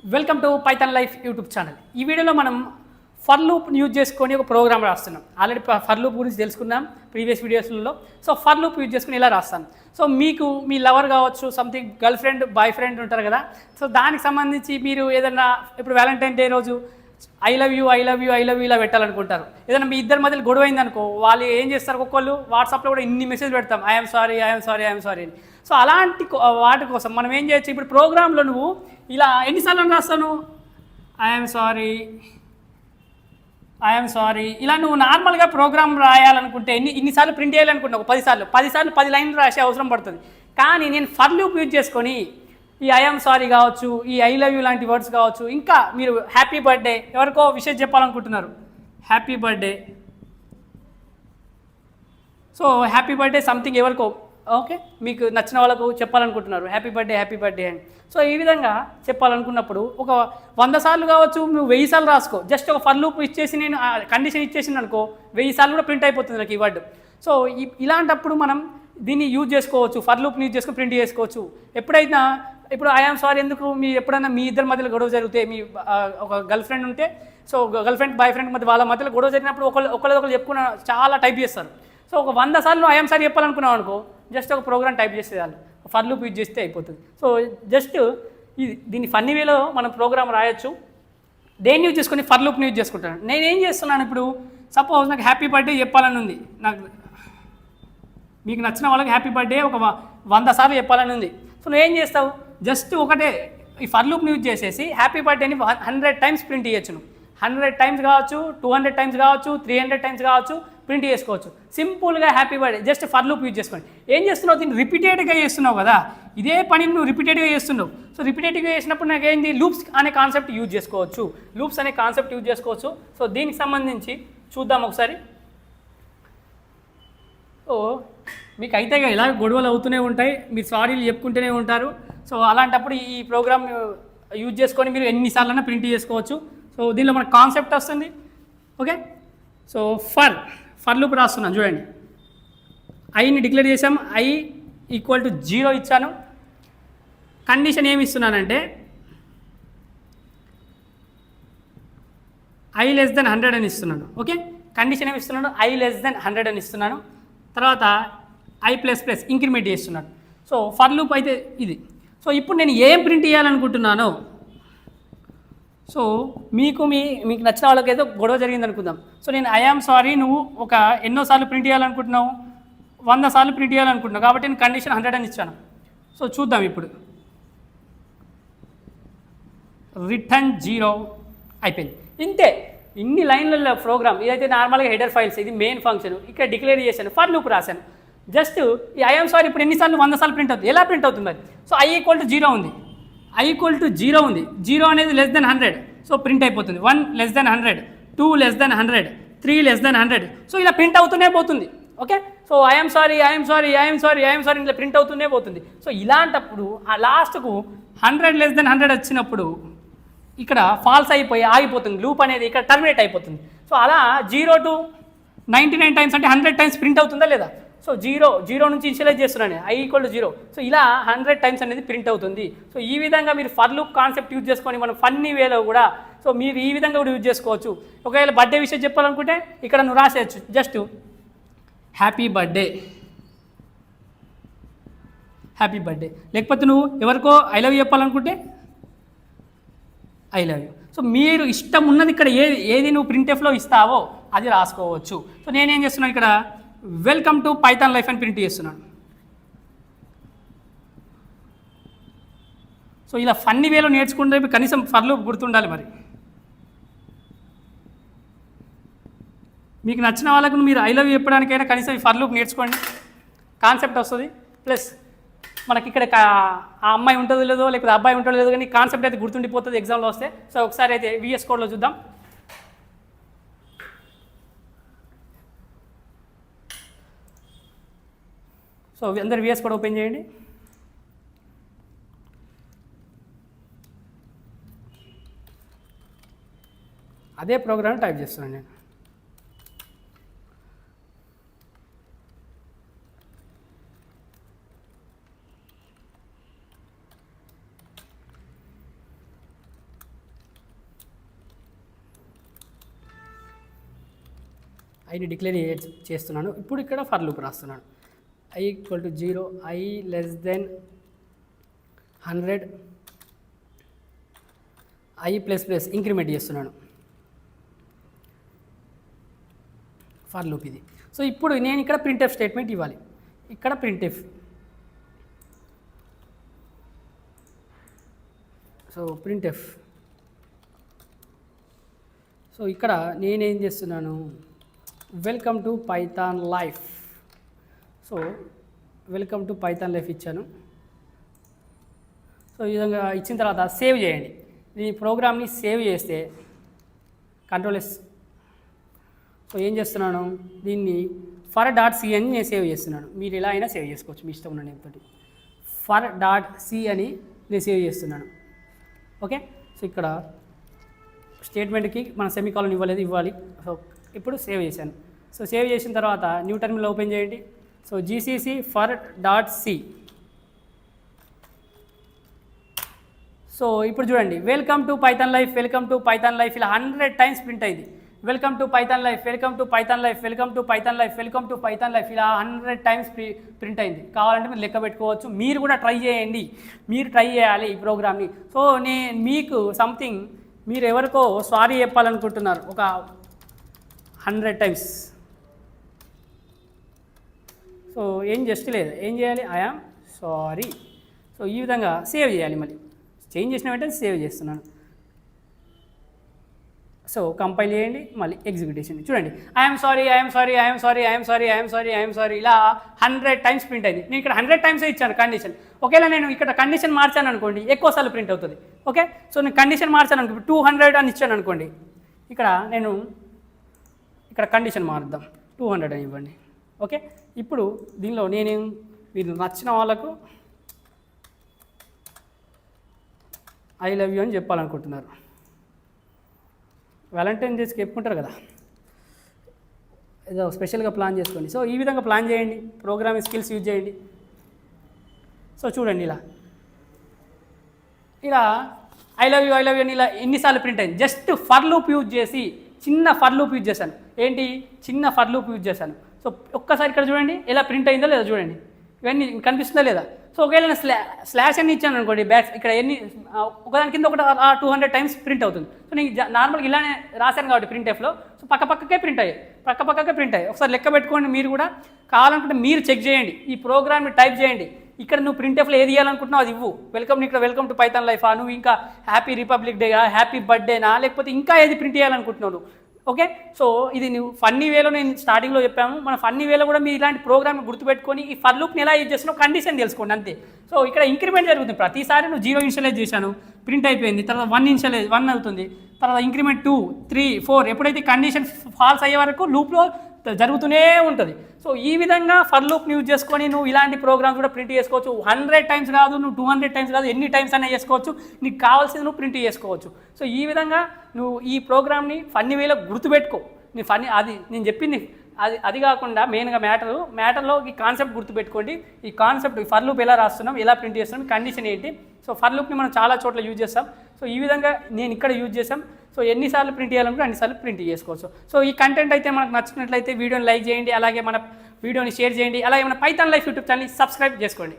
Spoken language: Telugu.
Welcome to Python life YouTube channel. ఈ వీడియోలో మనం ఫర్ లూప్ యూజ్ చేసుకొని ఒక ప్రోగ్రామ్ రాస్తున్నాం. ఆల్రెడీ ఫర్ లూప్ గురించి తెలుసుకున్నాం ప్రీవియస్ వీడియోస్లలో. సో ఫర్ లూప్ యూజ్ చేసుకుని ఇలా రాస్తాను. సో మీకు మీ లవర్ కావచ్చు, something girlfriend boyfriend ఉంటారు కదా. సో దానికి సంబంధించి మీరు ఏదన్నా ఇప్పుడు వ్యాలంటైన్ డే రోజు ఐ లవ్ యూ ఇలా పెట్టాలనుకుంటారు. ఏదైనా మీ ఇద్దరి మధ్యలో గొడవ అయిందనుకో, వాళ్ళు ఏం చేస్తారు, ఒక్కొక్కళ్ళు వాట్సాప్లో కూడా ఇన్ని మెసేజ్ పెడతాం, ఐఎమ్ సారీ అని. సో అలాంటి వాటి కోసం మనం ఏం చేయొచ్చు, ఇప్పుడు ప్రోగ్రాంలో నువ్వు ఇలా ఎన్నిసార్లు రాస్తాను, ఐఎమ్ సారీ ఇలా నువ్వు నార్మల్గా ప్రోగ్రామ్ రాయాలనుకుంటే ఇన్నిసార్లు ప్రింట్ చేయాలనుకుంటున్నావు, 10 సార్లు 10 లైన్లు రాసే అవసరం పడుతుంది. కానీ నేను ఫర్ లూప్ యూజ్ చేసుకొని ఈ ఐఎమ్ సారీ కావచ్చు, ఈ ఐ లవ్ యూ లాంటి వర్డ్స్ కావచ్చు, ఇంకా మీరు హ్యాపీ బర్త్డే ఎవరికో విషయం చెప్పాలనుకుంటున్నారు, happy birthday. So happy birthday something ఎవరికో, ఓకే, మీకు నచ్చిన వాళ్ళకు చెప్పాలనుకుంటున్నారు హ్యాపీ బర్త్డే అని. సో ఈ విధంగా చెప్పాలనుకున్నప్పుడు ఒక 100 సార్లు కావచ్చు, నువ్వు 1000 సార్లు రాసుకో. జస్ట్ ఒక ఫర్ లూప్ ఇచ్చేసి నేను కండిషన్ ఇచ్చేసింది అనుకో, 1000 సార్లు కూడా ప్రింట్ అయిపోతుంది నాకు ఈ వర్డ్. సో ఇలాంటప్పుడు మనం దీన్ని యూజ్ చేసుకోవచ్చు, ఫర్ లూప్ని యూజ్ చేసుకొని ప్రింట్ చేసుకోవచ్చు. ఎప్పుడైనా ఇప్పుడు ఐఎమ్ సారీ ఎందుకు, ఎప్పుడైనా మీ ఇద్దరి మధ్యలో గొడవ జరిగితే, మీ ఒక గర్ల్ ఫ్రెండ్ ఉంటే, so girl friend boy friend మధ్య వాళ్ళ మధ్యలో గొడవ జరిగినప్పుడు ఒకళ్ళు చెప్పుకున్న చాలా టైప్ చేస్తారు. సో ఒక 100 సార్లు ఐఎమ్ సారీ చెప్పాలనుకున్నాం అనుకో, జస్ట్ ఒక ప్రోగ్రామ్ టైప్ చేసేయాలి, ఫర్ లూప్ యూజ్ చేస్తే అయిపోతుంది. సో జస్ట్ దీన్ని ఫన్నీ వేలో మనం ప్రోగ్రామ్ రాయొచ్చు. దేన్ని యూజ్ చేసుకొని ఫర్ లూప్ని యూజ్ చేసుకుంటాను. నేనేం చేస్తున్నాను ఇప్పుడు, సపోజ్ నాకు హ్యాపీ బర్త్డే చెప్పాలని ఉంది, నాకు మీకు నచ్చిన వాళ్ళకి హ్యాపీ బర్త్డే ఒక 100 సార్లు చెప్పాలని ఉంది. సో నువ్వేం చేస్తావు, జస్ట్ ఒకటే ఈ ఫర్ లూప్ని యూజ్ చేసేసి హ్యాపీ బర్త్డేని 100 టైమ్స్ ప్రింట్ చేయొచ్చు. నువ్వు 100 టైమ్స్ కావచ్చు, 200 టైమ్స్ కావచ్చు, 300 టైమ్స్ కావచ్చు, ప్రింట్ చేసుకోవచ్చు. సింపుల్గా happy birthday just for loop use చేసుకోండి. ఏం చేస్తున్నావు, దీన్ని రిపీటెడ్గా చేస్తున్నావు కదా, ఇదే పని నువ్వు రిపీటెడ్గా చేస్తున్నావు. సో రిపీటెడ్గా చేసినప్పుడు నాకేంది, లూప్స్ అనే కాన్సెప్ట్ యూజ్ చేసుకోవచ్చు. సో దీనికి సంబంధించి చూద్దాం ఒకసారి. సో మీకు అయితే ఇలా గొడవలు అవుతూనే ఉంటాయి, మీరు సారీలు చెప్పుకుంటూనే ఉంటారు. సో అలాంటప్పుడు ఈ ప్రోగ్రామ్ యూజ్ చేసుకొని మీరు ఎన్నిసార్లైనా ప్రింట్ చేసుకోవచ్చు. సో దీనిలో మనకు కాన్సెప్ట్ వస్తుంది. ఓకే, సో ఫర్ లూప్ రాస్తున్నాను చూడండి. ఐని డిక్లేర్ చేసాం, ఐ ఈక్వల్ టు 0 ఇచ్చాను. కండిషన్ ఏమి ఇస్తున్నానంటే ఐ లెస్ దెన్ 100 అని ఇస్తున్నాను. ఓకే, కండిషన్ ఏమి ఇస్తున్నాను, ఐ లెస్ దెన్ 100 అని ఇస్తున్నాను. తర్వాత ఐ ప్లస్ ఇంక్రిమెంట్ చేస్తున్నాను. సో ఫర్ లూప్ అయితే ఇది. సో ఇప్పుడు నేను ఏం ప్రింట్ చేయాలనుకుంటున్నాను, సో మీకు నచ్చిన వాళ్ళకైతే గొడవ జరిగింది అనుకుందాం. సో నేను ఐఆమ్ సారీ నువ్వు ఒక ఎన్నోసార్లు ప్రింట్ చేయాలనుకుంటున్నావు, 100 సార్లు ప్రింట్ చేయాలనుకుంటున్నావు, కాబట్టి నేను కండిషన్ 100 అని ఇచ్చాను. సో చూద్దాం ఇప్పుడు, రిటర్న్ 0 అయిపోయింది. ఇంతే, ఇన్ని లైన్లలో ప్రోగ్రామ్. ఇదైతే నార్మల్గా హెడర్ ఫైల్స్, ఇది మెయిన్ ఫంక్షన్. ఇక్కడ డిక్లేర్ చేశాను, ఫర్ లూప్ రాశాను. జస్ట్ ఈ ఐఎమ్ సారీ ఇప్పుడు ఎన్నిసార్లు, 100 సార్లు ప్రింట్ అవుతుంది. ఎలా ప్రింట్ అవుతుంది మరి, సో ఐ ఈక్వల్ టు 0 ఉంది, 0 అనేది లెస్ దెన్ 100, సో ప్రింట్ అయిపోతుంది. 1 less than 100, 2 less than 100, 3 less than 100. So ఇలా ప్రింట్ అవుతూనే పోతుంది. ఓకే, సో ఐఎమ్ సారీ ఇలా ప్రింట్ అవుతూనే పోతుంది. సో ఇలాంటప్పుడు ఆ లాస్ట్కు 100 లెస్ దెన్ 100 వచ్చినప్పుడు ఇక్కడ ఫాల్స్ అయిపోయి ఆగిపోతుంది, లూప్ అనేది ఇక్కడ టర్మినేట్ అయిపోతుంది. సో అలా 0 to 99 టైమ్స్ అంటే 100 టైమ్స్ ప్రింట్ అవుతుందా లేదా. సో 0 నుంచి ఇనిషియలైజ్ చేస్తున్నాను, ఐ ఈక్వల్ టు 0. సో ఇలా 100 టైమ్స్ అనేది ప్రింట్ అవుతుంది. సో ఈ విధంగా మీరు ఫర్ లూప్ కాన్సెప్ట్ యూజ్ చేసుకొని మనం ఫన్నీ వేలో కూడా, సో మీరు ఈ విధంగా కూడా యూజ్ చేసుకోవచ్చు. ఒకవేళ బర్త్డే విషయం చెప్పాలనుకుంటే ఇక్కడ నువ్వు రాసేయచ్చు, జస్ట్ హ్యాపీ బర్త్డే, లేకపోతే నువ్వు ఎవరికో ఐ లవ్ యూ చెప్పాలనుకుంటే ఐ లవ్ యూ. సో మీరు ఇష్టం ఉన్నది ఇక్కడ ఏది నువ్వు ప్రింట్ఎఫ్లో ఇస్తావో అది రాసుకోవచ్చు. సో నేనేం చేస్తున్నాను, ఇక్కడ వెల్కమ్ టు పైథాన్ లైఫ్ అని ప్రింట్ చేస్తున్నాను. సో ఇలా ఫన్నీ వేలో నేర్చుకుంటే కనీసం ఫర్ లూప్ గుర్తుండాలి. మరి మీకు నచ్చిన వాళ్ళకు మీరు ఐ లవ్ యూ చెప్పడానికైనా కనీసం ఈ ఫర్ లూప్ నేర్చుకోండి, కాన్సెప్ట్ వస్తుంది. ప్లస్ మనకి ఇక్కడ ఆ అమ్మాయి ఉంటుందో లేదో, లేకపోతే అబ్బాయి ఉంటుందో లేదో, కానీ కాన్సెప్ట్ అయితే గుర్తుండిపోతుంది ఎగ్జామ్లో వస్తే. సో ఒకసారి అయితే VS కోడ్లో చూద్దాం. సో అందరు VS కోడ్ ఓపెన్ చేయండి. అదే ప్రోగ్రామ్ టైప్ చేస్తున్నాను నేను. ఐని డిక్లేర్ చేస్తున్నాను. ఇప్పుడు ఇక్కడ ఫర్ లూప్ రాస్తున్నాను. I = 0, I <100, I ++ ఇంక్రిమెంట్ చేస్తున్నాను ఫర్ లూప్ ఇది. సో ఇప్పుడు నేను ఇక్కడ ప్రింట్ఎఫ్ స్టేట్మెంట్ ఇవ్వాలి. ఇక్కడ ప్రింట్ఎఫ్, సో ప్రింట్ఎఫ్. సో ఇక్కడ నేనేం చేస్తున్నాను, welcome to Python life. So welcome to Python life ఇచ్చాను. సో ఈ విధంగా ఇచ్చిన తర్వాత సేవ్ చేయండి. ఈ ప్రోగ్రామ్ని సేవ్ చేస్తే Ctrl+S. సో ఏం చేస్తున్నాను, దీన్ని for.c అని నేను సేవ్ చేస్తున్నాను. మీరు ఎలా అయినా సేవ్ చేసుకోవచ్చు మీ ఇష్టం ఉన్న నేమ్తోటి. for.c అని నేను సేవ్ చేస్తున్నాను. ఓకే, సో ఇక్కడ స్టేట్మెంట్కి మన సెమీకాలన్ ఇవ్వాలి. సో ఇప్పుడు సేవ్ చేశాను. సో సేవ్ చేసిన తర్వాత న్యూ టర్మినల్ ఓపెన్ చేయండి. So gcc for.c. సో ఇప్పుడు చూడండి, welcome to Python life, welcome to Python life ఇలా 100 టైమ్స్ ప్రింట్ అయింది. Welcome to Python life, welcome to Python life, welcome to Python life, welcome to Python life ఇలా 100 టైమ్స్ ప్రింట్ అయింది. కావాలంటే మీరు లెక్క పెట్టుకోవచ్చు. మీరు కూడా ట్రై చేయండి, మీరు ట్రై చేయాలి ఈ ప్రోగ్రామ్ని. సో నేను మీకు సంథింగ్, మీరు ఎవరికో సారీ చెప్పాలనుకుంటున్నారు ఒక 100 టైమ్స్. సో ఏం జస్ట్ లేదు, ఏం చేయాలి, ఐఆమ్ సారీ. సో ఈ విధంగా సేవ్ చేయాలి. మళ్ళీ చేంజ్ చేసిన వెంటనే సేవ్ చేస్తున్నాను. సో కంపైల్ చేయండి, మళ్ళీ ఎగ్జిక్యూషన్ చూడండి. I'm sorry, I'm sorry, I'm sorry, I'm sorry, I'm sorry, I'm sorry ఇలా 100 టైమ్స్ ప్రింట్ అయింది. నేను ఇక్కడ 100 టైమ్స్ ఇచ్చాను కండిషన్. ఒకవేళ నేను ఇక్కడ కండిషన్ మార్చాను అనుకోండి, ఎక్కువసార్లు ప్రింట్ అవుతుంది. ఓకే, సో నేను కండిషన్ మార్చాను అనుకో 200 అని ఇచ్చాను అనుకోండి, ఇక్కడ నేను ఇక్కడ కండిషన్ మారుద్దాం 200 అని ఇవ్వండి. ఓకే, ఇప్పుడు దీనిలో నేనేం మీరు నచ్చిన వాళ్ళకు ఐ లవ్ యూ అని చెప్పాలనుకుంటున్నారు. వ్యాలంటైన్ డేస్కి చెప్పుకుంటారు కదా, ఏదో స్పెషల్గా ప్లాన్ చేసుకోండి. సో ఈ విధంగా ప్లాన్ చేయండి, ప్రోగ్రామింగ్ స్కిల్స్ యూజ్ చేయండి. సో చూడండి ఇలా ఐ లవ్ యూ అని ఇలా ఎన్నిసార్లు ప్రింట్ అయింది. జస్ట్ ఫర్ లూప్ యూజ్ చేసి, చిన్న ఫర్ లూప్ యూజ్ చేశాను. ఏంటి, చిన్న ఫర్ లూప్ యూజ్ చేశాను. సో ఒక్కసారి ఇక్కడ చూడండి ఎలా ప్రింట్ అయిందో లేదా చూడండి, ఇవన్నీ కనిపిస్తుందా లేదా. సో ఒకవేళ నేను స్లాష్ అని ఇచ్చాను అనుకోండి, బ్యాక్స్ ఇక్కడ ఎన్ని ఒకదాని కింద ఒకటి 200 టైమ్స్ ప్రింట్ అవుతుంది. సో నేను నార్మల్గా ఇలానే రాశాను కాబట్టి ప్రింట్ఎఫ్లో, సో పక్కకే ప్రింట్ అయ్యాయి. ఒకసారి లెక్క పెట్టుకోండి. మీరు కూడా కావాలనుకుంటే మీరు చెక్ చేయండి, ఈ ప్రోగ్రామ్ని టైప్ చేయండి. ఇక్కడ నువ్వు ప్రింట్ఎఫ్లో ఏది ఇవ్వాలనుకుంటున్నావు అది ఇవ్వు. ఇక్కడ వెల్కమ్ టు పైథాన్ లైఫా, నువ్వు ఇంకా హ్యాపీ రిపబ్లిక్ డేనా, హ్యాపీ బర్త్డేనా, లేకపోతే ఇంకా ఏది ప్రింట్ చేయాలనుకుంటున్నావు. ఓకే, సో ఇది నువ్వు ఫన్నీ వేలో నేను స్టార్టింగ్లో చెప్పాము. మన ఫన్నీ వేలో కూడా మీరు ఇలాంటి ప్రోగ్రామ్ గుర్తుపెట్టుకొని ఈ ఫర్ లూప్ని ఎలా యూజ్ చేస్తున్నావు కండిషన్ తెలుసుకోండి అంతే. సో ఇక్కడ ఇంక్రిమెంట్ జరుగుతుంది. ప్రతిసారి నువ్వు 0 ఇనిషియలైజ్ చేశాను, ప్రింట్ అయిపోయింది. తర్వాత 1 అవుతుంది. తర్వాత ఇంక్రిమెంట్ 2, 3, 4 ఎప్పుడైతే కండిషన్ ఫాల్స్ అయ్యే వరకు లూప్లో జరుగుతూనే ఉంటుంది. సో ఈ విధంగా ఫర్ లూప్ని యూజ్ చేసుకొని నువ్వు ఇలాంటి ప్రోగ్రామ్స్ కూడా ప్రింట్ చేసుకోవచ్చు. 100 టైమ్స్ కాదు, నువ్వు 200 టైమ్స్ కాదు, ఎన్ని టైమ్స్ అయినా చేసుకోవచ్చు. నీకు కావాల్సింది నువ్వు ప్రింట్ చేసుకోవచ్చు. సో ఈ విధంగా నువ్వు ఈ ప్రోగ్రామ్ని ఫన్నీ వేలో గుర్తుపెట్టుకో. నీ ఫన్నీ అది నేను చెప్పింది అది కాకుండా మెయిన్గా మ్యాటర్లో ఈ కాన్సెప్ట్ గుర్తుపెట్టుకోండి. ఈ కాన్సెప్ట్ ఫర్ లూప్ ఎలా రాస్తున్నాం, ఎలా ప్రింట్ చేస్తున్నాం, కండిషన్ ఏంటి. సో ఫర్ లూప్ని మనం చాలా చోట్ల యూజ్ చేస్తాం. సో ఈ విధంగా నేను ఇక్కడ యూజ్ చేసాం. సో ఎన్నిసార్లు ప్రింట్ చేయాలనుకుంటే అన్నిసార్లు ప్రింట్ చేసుకోవచ్చు. సో ఈ కంటెంట్ అయితే మనకు నచ్చినట్లయితే వీడియోని లైక్ చేయండి, అలాగే మన వీడియోని షేర్ చేయండి, అలాగే మన పైథాన్ లైఫ్ యూట్యూబ్ ఛానల్ని సబ్స్క్రైబ్ చేసుకోండి.